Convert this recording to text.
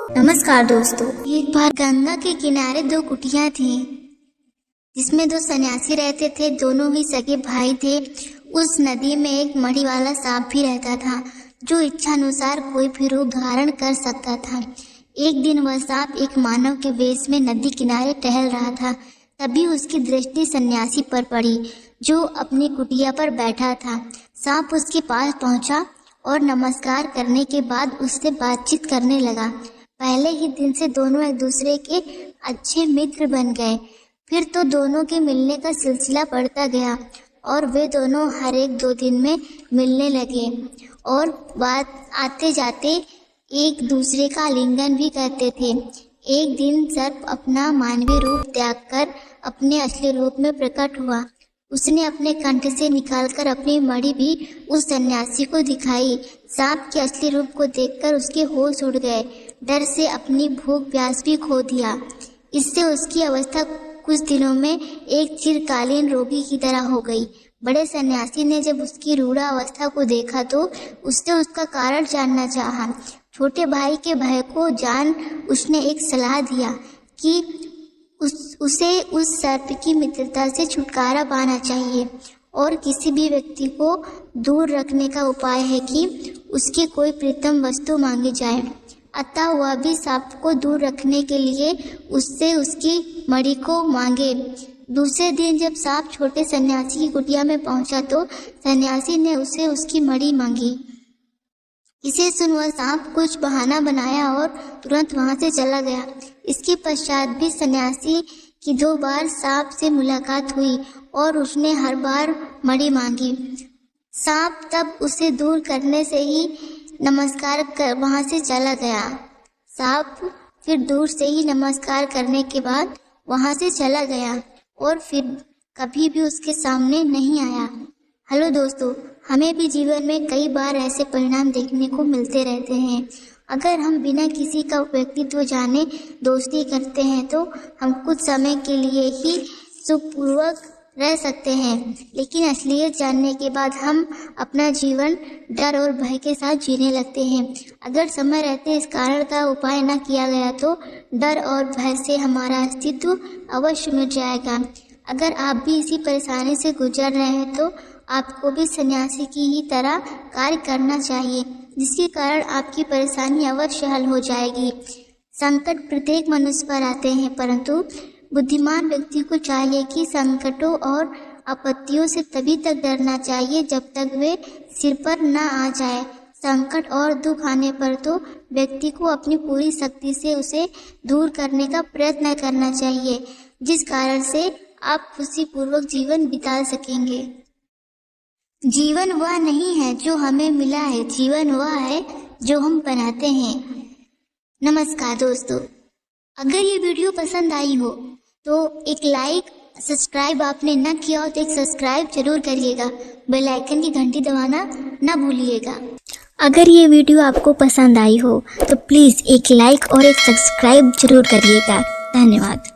नमस्कार दोस्तों। एक बार गंगा के किनारे दो कुटिया थी जिसमें दो सन्यासी रहते थे। दोनों ही सगे भाई थे। उस नदी में एक मणि वाला सांप भी रहता था जो इच्छा अनुसार कोई भी रूप धारण कर सकता था। एक दिन वह सांप एक मानव के वेश में नदी किनारे टहल रहा था। तभी उसकी दृष्टि सन्यासी पर पड़ी जो अपनी कुटिया पर बैठा था। सांप उसके पास पहुंचा और नमस्कार करने के बाद उससे बातचीत करने लगा। पहले ही दिन से दोनों एक दूसरे के अच्छे मित्र बन गए। फिर तो दोनों के मिलने का सिलसिला बढ़ता गया और वे दोनों हर एक 2 दिन में मिलने लगे और बात आते जाते एक दूसरे का आलिंगन भी करते थे। एक दिन सर्प अपना मानवीय रूप त्याग कर अपने असली रूप में प्रकट हुआ। उसने अपने कंठ से निकालकर अपनी मणि भी उस सन्यासी को दिखाई। सांप के असली रूप को देखकर उसके होश उड़ गए। डर से अपनी भूख प्यास भी खो दिया। इससे उसकी अवस्था कुछ दिनों में एक चिरकालीन रोगी की तरह हो गई। बड़े सन्यासी ने जब उसकी रूढ़ अवस्था को देखा तो उससे उसका कारण जानना चाहा। छोटे भाई के भय को जान उसने एक सलाह दिया कि उसे उस सर्प की मित्रता से छुटकारा पाना चाहिए और किसी भी व्यक्ति को दूर रखने का उपाय है कि उसकी कोई प्रीतम वस्तु मांगी जाए। अतः वह भी सांप को दूर रखने के लिए उससे उसकी मणि को मांगे। दूसरे दिन जब सांप छोटे सन्यासी की कुटिया में पहुंचा तो सन्यासी ने उसे उसकी मणि मांगी। इसे सुन वह सांप कुछ बहाना बनाया और तुरंत वहां से चला गया। इसके पश्चात भी सन्यासी की 2 बार सांप से मुलाकात हुई और उसने हर बार मणि मांगी। सांप तब उसे दूर करने से ही नमस्कार कर वहां से चला गया। सांप फिर दूर से ही नमस्कार करने के बाद वहां से चला गया और फिर कभी भी उसके सामने नहीं आया। हेलो दोस्तों, हमें भी जीवन में कई बार ऐसे परिणाम देखने को मिलते रहते हैं। अगर हम बिना किसी का व्यक्तित्व जाने दोस्ती करते हैं तो हम कुछ समय के लिए ही सुखपूर्वक रह सकते हैं, लेकिन असलियत जानने के बाद हम अपना जीवन डर और भय के साथ जीने लगते हैं। अगर समय रहते इस कारण का उपाय न किया गया तो डर और भय से हमारा अस्तित्व अवश्य मिट जाएगा। अगर आप भी इसी परेशानी से गुजर रहे हैं तो आपको भी सन्यासी की ही तरह कार्य करना चाहिए, जिसके कारण आपकी परेशानी अवश्य हल हो जाएगी। संकट प्रत्येक मनुष्य पर आते हैं, परंतु बुद्धिमान व्यक्ति को चाहिए कि संकटों और आपत्तियों से तभी तक डरना चाहिए जब तक वे सिर पर न आ जाए। संकट और दुख आने पर तो व्यक्ति को अपनी पूरी शक्ति से उसे दूर करने का प्रयत्न करना चाहिए, जिस कारण से आप खुशीपूर्वक जीवन बिता सकेंगे। जीवन वह नहीं है जो हमें मिला है, जीवन वह है जो हम बनाते हैं। नमस्कार दोस्तों, अगर ये वीडियो पसंद आई हो तो एक लाइक, सब्सक्राइब आपने न किया हो तो एक सब्सक्राइब जरूर करिएगा। बेल आइकन की घंटी दबाना न भूलिएगा। अगर ये वीडियो आपको पसंद आई हो तो प्लीज़ एक लाइक और एक सब्सक्राइब जरूर करिएगा। धन्यवाद।